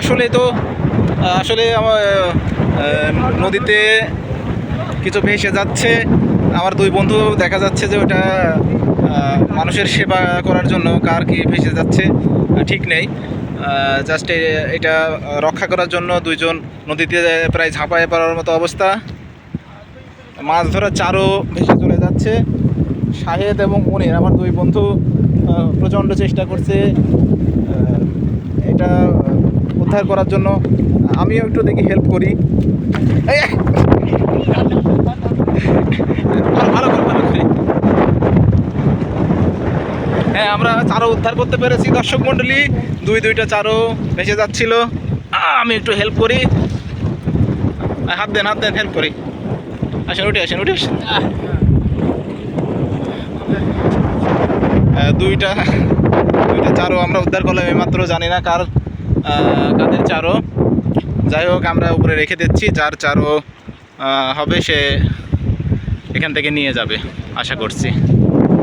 আসলে তো আসলে আমার নদীতে কিছু ভেসে যাচ্ছে। আমার দুই বন্ধু দেখা যাচ্ছে যে ওটা মানুষের সেবা করার জন্য কার কি ভেসে যাচ্ছে ঠিক নেই। জাস্ট এটা রক্ষা করার জন্য দুইজন নদীতে প্রায় ঝাঁপায় পড়ার মতো অবস্থা। মাছ ধরার চারও ভেসে চলে যাচ্ছে। শাহেদ এবং মনির আমার দুই বন্ধু প্রচণ্ড চেষ্টা করছে এটা উদ্ধার করার জন্য। আমিও একটু দেখি হেল্প করি। ভালো করে ভালো করে। হ্যাঁ, আমরা চারও উদ্ধার করতে পেরেছি দর্শক মণ্ডলী। দুইটা চারও ভেসে যাচ্ছিল। আমি একটু হেল্প করি। হাত দেন হেল্প করি। আসেন উঠে আসেন। দুইটা চারও আমরা উদ্ধার করলাম এইমাত্র। জানি না কাদের চারও। যাই হোক, আমরা উপরে রেখে দিচ্ছি। যার চারও হবে সে এখান থেকে নিয়ে যাবে আশা করছি।